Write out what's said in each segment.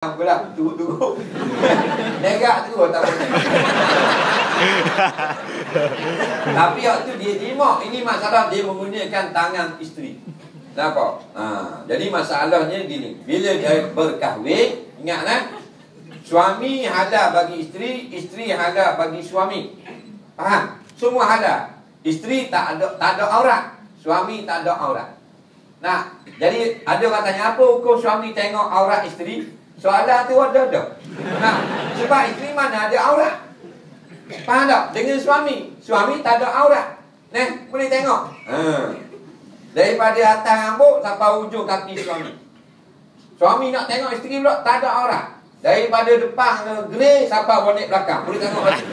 Pula tunggu. Negak tu tak boleh. Tapi waktu dia jima, ini masalah dia menggunakan tangan isteri. Nampak? Jadi masalahnya gini, bila dia berkahwin, ingatlah, suami halal bagi isteri, isteri halal bagi suami. Faham? Semua halal. Isteri tak ada aurat, suami tak ada aurat. Nah, jadi ada orang tanya apa hukum suami tengok aurat isteri? Soalan tu ada. Nah, sebab isteri mana ada aurat? Faham tak? Dengan suami tak ada aurat. Boleh tengok. Daripada atas rambut sampai ujung kaki suami. Suami nak tengok isteri pula tak ada aurat. Daripada depan grey sampai bonet belakang. Boleh tengok lagi.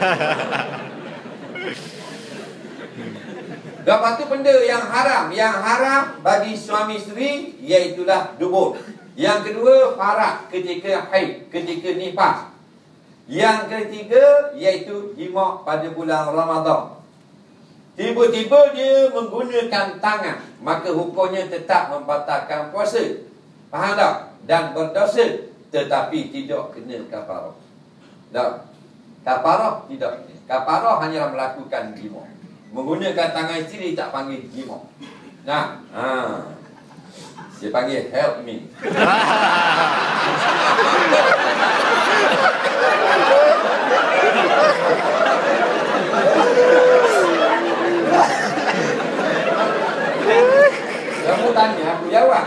Lepas tu benda yang haram bagi suami isteri iaitulah dubur. Yang kedua, farak ketika haid, ketika nifas. Yang ketiga, iaitu jima pada bulan Ramadan. Tiba-tiba dia menggunakan tangan, maka hukumnya tetap membatalkan puasa. Faham tak? Dan berdosa, tetapi tidak kena kafarah. Tak? Kafarah tidak kena. Kafarah hanyalah melakukan jima. Menggunakan tangan isteri tak panggil jima. Nah, dia panggil help me. Kamu tanya, aku jawab.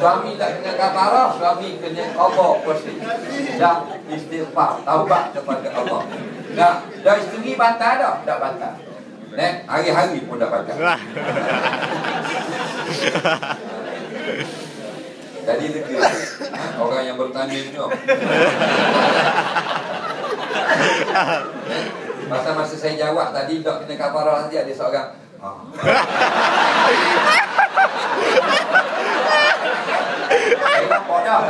Suami tak kena kafarah, suami kena qada puasa. Dan istighfar, taubat kepada Allah. Dah isteri batal dah? Tak batal. Hari-hari pun dah batal. Jadi lega orang yang bertanya ni. Masa saya jawab tadi tak kena kafarah nanti ada seorang saya nampak dah.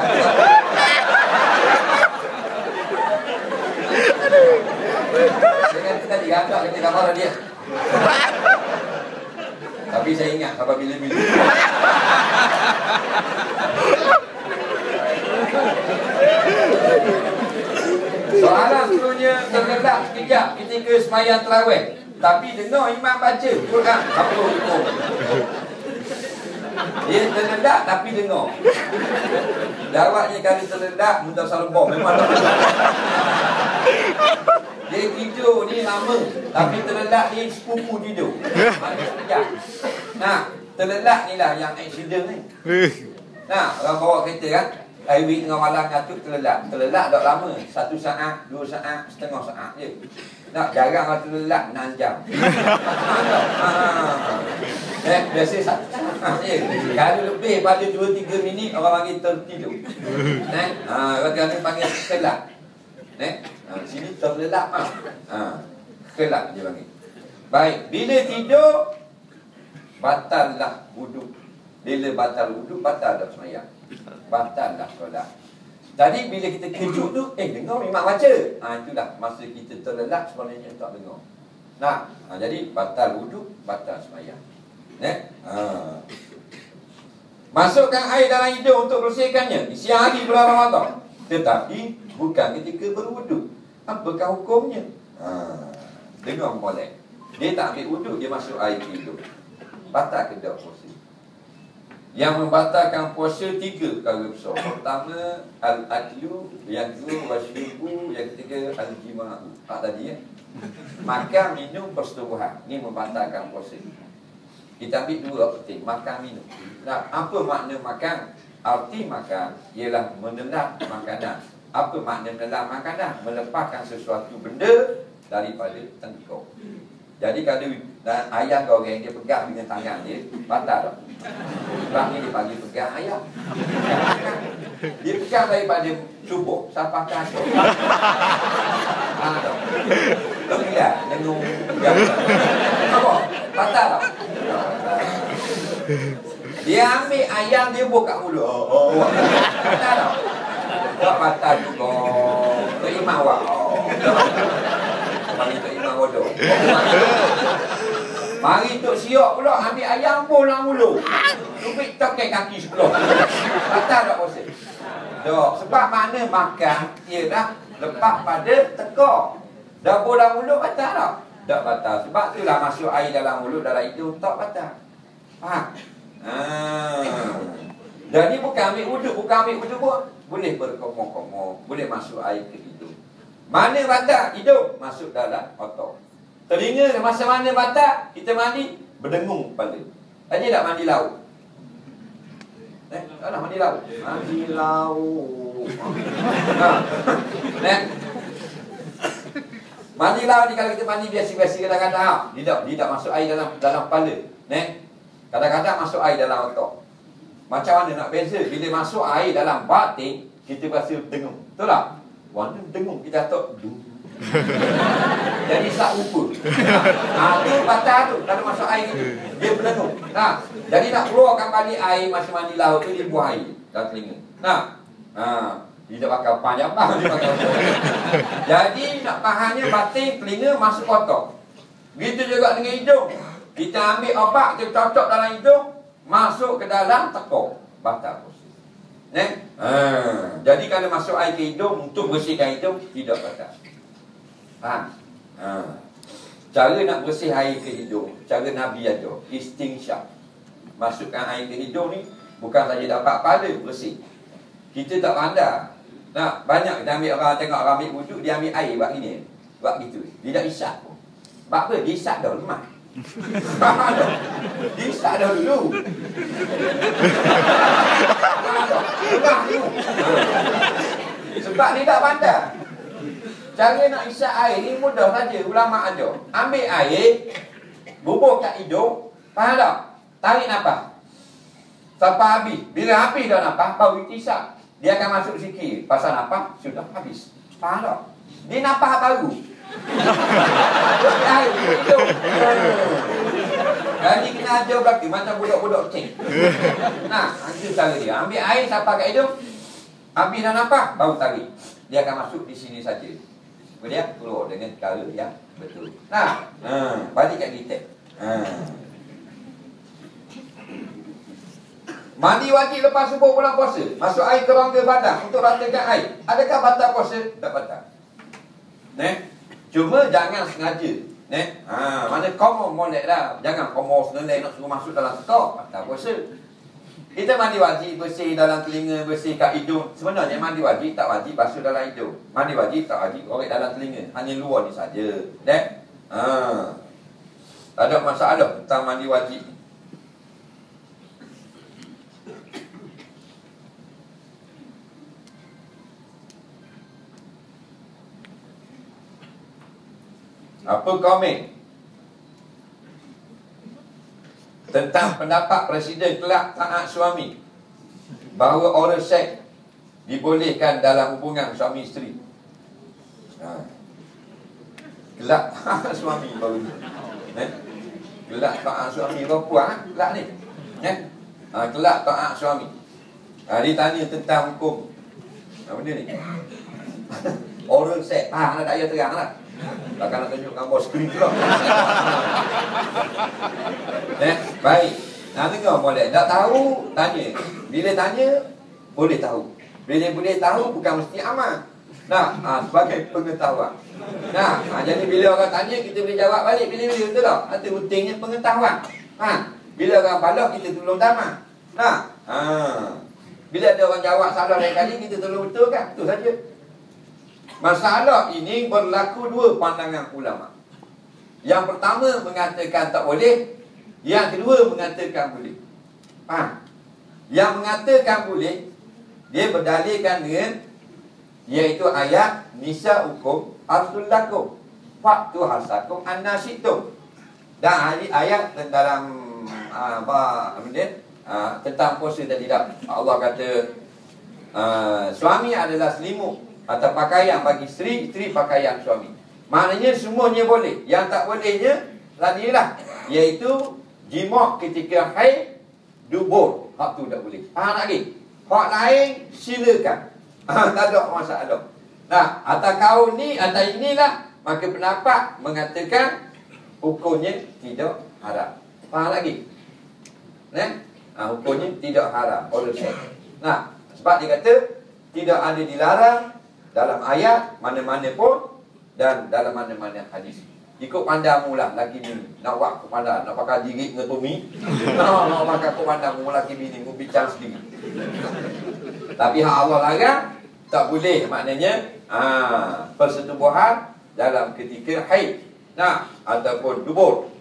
Saya kata tadi agak kena kafarah dia. Tapi saya ingat sampai bila-bila. Soalan seterusnya, terletak sekejap ketika sembahyang tarawih, tapi dengar imam baca Quran, apa hukum? Dia terletak tapi dengar. Jawabnya kali terletak mudah salbong memang tak. Dia tidur ni lama, tapi terlelak ni sepupu tidur. Nah, terlelak ni lah yang accident ni. Nah, orang bawa kereta kan, highway tengah malam ngatuk terlelak. Terlelak tak lama, 1 saat, 2 saat, setengah saat je. Nak jarang lah terlelak 6 jam. Biasa 1 saat je. Kalau lebih pada 2-3 minit, orang panggil tertidur. Orang panggil terlelak. Sini terlelap kelak dia panggil. Baik, bila tidur batallah wuduk. Bila batal wuduk, batal dah sembahyang. Batallah solat. Tadi bila kita kejut tu, dengar imam baca. Itulah masa kita terlelap sebenarnya tak dengar. Jadi batal wuduk, batal sembahyang. Masukkan air dalam hidung untuk bersihkannya di siang hari bulan Ramadan. Tetapi bukan ketika berwuduk. Apakah hukumnya? Dengar molek. Dia tak ambil wuduk, dia masuk air ke hidung. Batal ke tak puasa? Yang membatalkan puasa 3 perkara besar. Pertama, al-aklu. Yang kedua, wasyubu. Yang ketiga, al-jima'u. Tadi makan, minum, persetubuhan. Ini membatalkan puasa. Kita ambil 2 penting. Makan, minum. Apa makna makan? Arti makan ialah menelan makanan. Apa makna menelan makanan? Melepaskan sesuatu benda daripada tengkuk. Jadi kalau ayam goreng dia pegang dengan tangan dia, batal tak? Sebab ni dia panggil pegang ayam. Dia pegang daripada subuh sampai kasut. Tak? Lepas dengung pegang. Apa? Batal tak? Dia ambil ayam, dia buka mulut. Batal tak? Tak batal juga. Terima awak. Panggil Tok Imam bodoh. Mari Tok Siok pula ambil ayam pun dalam mulut. Tupik tokai kaki sebelah. Batal tak puasa? Tak. Sebab mana makan ialah lepas pada tekak. Dapur dalam mulut batal tak? Tak batal. Sebab itulah masuk air dalam mulut, dalam hidung tak batal. Faham? Jadi bukan ambil wuduk pun boleh berkomor-komor, boleh masuk air ke hidung. Mana batal? Hidung masuk dalam otak. Telinga masa mana batal? Kita mandi berdengung kepala. Tadi tak mandi laut? Tak nak mandi laut. Mandi laut. Mandi laut ni kalau kita mandi biasa-biasa kadang-kadang dia tak masuk air dalam kepala. Kadang-kadang masuk air dalam otak. Macam mana nak beza? Bila masuk air dalam batin, kita rasa dengung. Betul tak? Warna dengung, kita atok jadi sak rupa. Tu batal tu. Kalau masuk air gitu, dia berdengung. Jadi nak keluarkan balik air masa mandi laut tu, dia buang air dalam telinga. Dia tak pakai panjang bang, dia pakai. Jadi nak fahamnya batin telinga masuk otak. Begitu juga dengan hidung. Kita ambil obat, kita cocok dalam hidung, masuk ke dalam tekak, batal puasa. Jadi kalau masuk air ke hidung untuk bersihkan hidung, tidak batal. Faham? Cara nak bersih air ke hidung, cara Nabi ajar, istinsyaq. Masukkan air ke hidung ni bukan saja dapat pahala bersih. Kita tak pandai. Banyak kita ambil orang, tengok orang ambil wuduk, dia ambil air buat gini, buat gitu. Dia tak isap pun. Sebab apa? Dia isap dah lemah. Dia isap dah dulu. Sebab dia tak pandai. Cara nak isap air ni mudah saja. Ulama ajar. Ambil air, bubur kat hidung, faham tak? Tarik nafas sampai habis. Bila habis dah nafas, baru kita isap. Dia akan masuk sikit. Pasal nafas, sudah habis. Faham tak? Dia nafas baru. Air hidung. Jadi kena ajar belakang macam budak-budak kecil. Itu cara dia. Ambil air sampai kat hidung, habis dah nafas, baru tarik. Dia akan masuk di sini saja. Kemudian keluar dengan cara yang betul. Balik kat kita. Mandi wajib lepas subuh bulan puasa. Masuk air ke rongga badan untuk ratakan air. Adakah batal puasa? Tak batal. Cuma jangan sengaja. Mana kau molek dah. Jangan kau sengaja nak suruh masuk dalam tekak. Batal puasa. Kita mandi wajib bersih dalam telinga, bersih kat hidung. Sebenarnya mandi wajib tak wajib basuh dalam hidung. Mandi wajib tak wajib korek dalam telinga. Hanya luar ni saja. Tak ada masalah tentang mandi wajib. Apa komen tentang pendapat Presiden kelak taat suami bahawa oral seks dibolehkan dalam hubungan suami isteri? Kelak taat suami baru kelak taat suami perempuan kelak ni kelak taat suami. Dia tanya tentang hukum apa benda ni? Oral seks. Nak tak payah terang lah. Takkan nak tunjuk gambar skrin tu lah. Baik. Tengok boleh. Tak tahu, tanya. Bila tanya, boleh tahu. Bila boleh tahu, bukan mesti amal. Sebagai pengetahuan. Jadi bila orang tanya, kita boleh jawab balik. Bila-bila, betul tak? Itu pentingnya pengetahuan. Bila orang balak, kita tolong tamat. Bila ada orang jawab salah lain kali, kita tolong betulkan. Itu saja. Masalah ini berlaku dua pandangan ulama. Yang pertama mengatakan tak boleh, yang kedua mengatakan boleh. Yang mengatakan boleh, dia berdalilkan dengan iaitu ayat nisa'ukum harsul lakum fa'tu harsakum annasitum. Dan ayat dalam tentang puasa tadi dah. Allah kata suami adalah selimut atau pakaian bagi isteri, isteri pakaian suami. Maknanya semuanya boleh. Yang tak bolehnya tadilah, iaitu jimak ketika haid, dubur. Hak tu tak boleh. Faham lagi? Hak lain silakan. Tak ada masalah. Atas kau ni, atas inilah, maka pendapat mengatakan hukumnya tidak haram. Faham lagi? Hukumnya tidak haram oleh syekh. Sebab dia kata tidak ada dilarang dalam ayat mana-mana pun dan dalam mana-mana hadis. Ikut pandangmu lah laki bini. Nak buat aku pandang, nak pakai diri dengan Tommy. Nak pakai aku pandangmu laki bini, mu bincang sendiri. Tapi hak Allah larang, tak boleh maknanya persetubuhan dalam ketika haid. Ataupun dubur.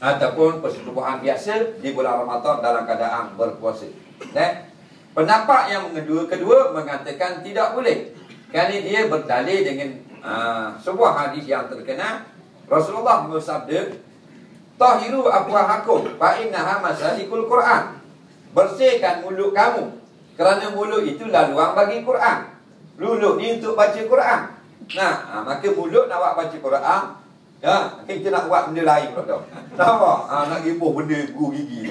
Ataupun persetubuhan biasa di bulan Ramadan dalam keadaan berpuasa. Pendapat yang kedua mengatakan tidak boleh. Kerana dia berdalil dengan sebuah hadis yang terkenal. Rasulullah bersabda, tahiru afwahakum fa innaha masalikul Quran. Bersihkan mulut kamu, kerana mulut itu laluan bagi Quran. Mulut ni untuk baca Quran. Maka mulut nak buat baca Quran, kita nak buat benda lain pula tau. Nampak? Nak gibuh benda guru gigi.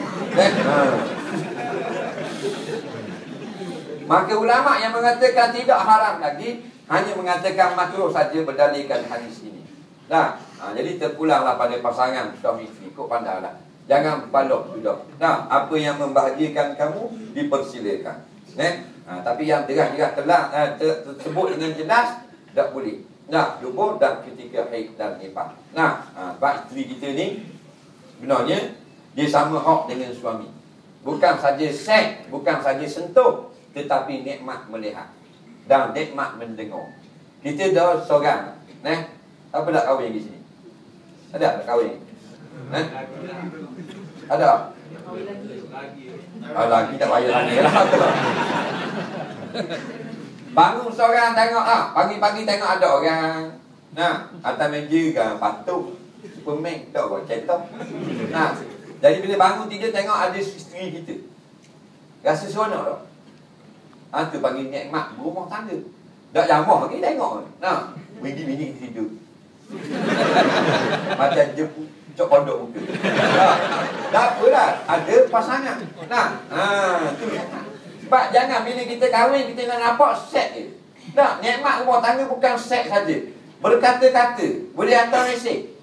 Maka ulama yang mengatakan tidak haram lagi hanya mengatakan makruh saja berdalilkan hadis ini. Jadi terpulanglah pada pasangan suami isteri, kau pandanglah. Jangan balok sudah. Apa yang membahagiakan kamu dipersilakan. Tapi yang jelas-jelas tersebut dengan jelas tak boleh. Dubur dan ketika haid dan nifas. Sebab isteri kita ni sebenarnya dia sama hak dengan suami. Bukan saja seks, bukan saja sentuh, tetapi nikmat melihat dan nikmat mendengar. Kita dah seorang, apa nak kahwin di sini? Ada nak kahwin? Ada? Lagi tak payah lagi lah. Bangun seorang tengok pagi-pagi tengok ada orang. Atas meja kan patung Superman tak buat cetak. Jadi bila bangun tidur tengok ada isteri kita. Rasa seronok tak? Tu panggil nikmat berumah tangga. Tak jamah lagi tengok. Bini tidur. Macam je cok pondok muka. Tak apalah, ada pasangan. Tu sebab jangan bila kita kahwin kita nak nampak seks je. Nikmat rumah tangga bukan seks saja. Berkata-kata, boleh hantar mesej.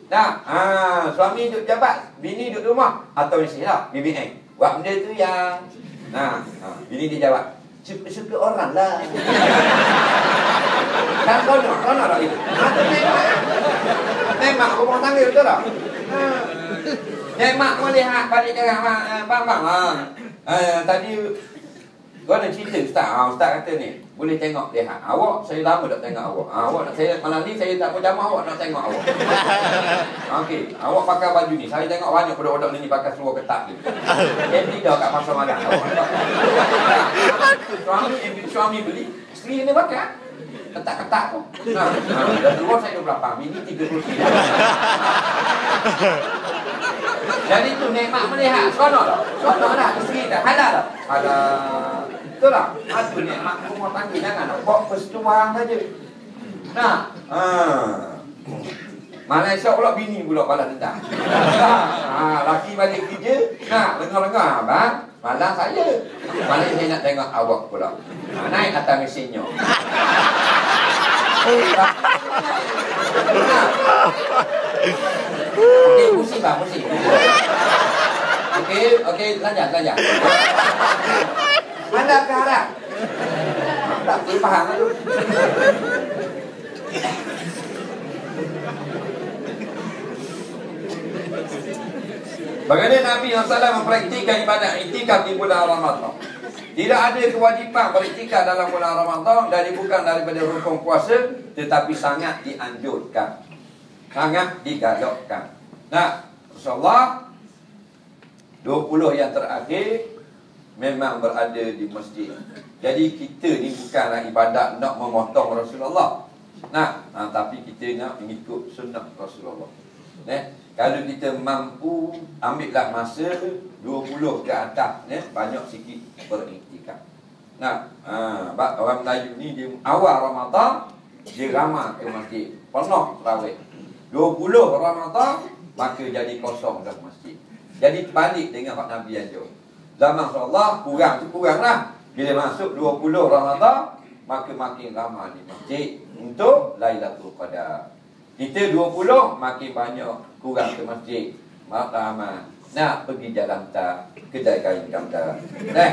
Suami duduk jabat, bini duduk rumah, hantar mesej lah. BBM. Buat benda tu yang bini dia jawab, suka orang lah. Kan konon tak itu? Nikmat rumah tangga betul tak? Nikmat melihat balik sekarang. Faham? Tadi gua nak cerita Ustaz. Ustaz kata ni, boleh tengok lihat. Awak, saya lama tak tengok awak. Awak nak saya malam ni saya tak berjamah, awak nak tengok awak. Okey, awak pakai baju ni. Saya tengok banyak budak-budak ni pakai seluar ketat ni. Tidak kat pasar malam. Suami beli, isteri ni pakai ketat-ketat tu. Dan luar saya 28, bini 30. Jadi tu nikmat melihat. Seronok tak? Seronok tak? Isteri tak? Halal tak? Halal. Betul tak? Itu nikmat rumah tangga. Jangan nak buat persetubuhan saja. Malaysia pula bini pula balas dendam. Laki balik kerja. Lengar-lengar. Abang, malam saya. Malam saya nak tengok awak pula. Naik atas mesinnya. Okey, pusing bang, pusing. Okey, lanjut. Anda ke arah? Tak faham tu. Bagaimana Nabi SAW mempraktikkan ibadat iktikaf di bulan Ramadan? Tidak ada kewajipan beriktikaf dalam bulan Ramadan dan bukan daripada rukun puasa, tetapi sangat dianjurkan, sangat digalakkan. InsyaAllah 20 yang terakhir memang berada di masjid. Jadi kita ni bukanlah ibadat nak memotong Rasulullah. Tapi kita nak mengikut sunnah Rasulullah. Kalau kita mampu, ambillah masa 20 ke atas, banyak sikit beriktikaf. Orang Melayu ni dia awal Ramadan dia ramai ke masjid, penuh tarawih. 20 Ramadan maka jadi kosong dah masjid. Jadi terbalik dengan hak Nabi ajar. Zaman Rasulullah kuranglah. Bila masuk 20 Ramadan maka makin ramai di masjid untuk Lailatul Qadar. Kita 20 makin banyak kurang ke masjid, Mak Rahmat nak pergi jalan tak kedai kain kamda. Dah.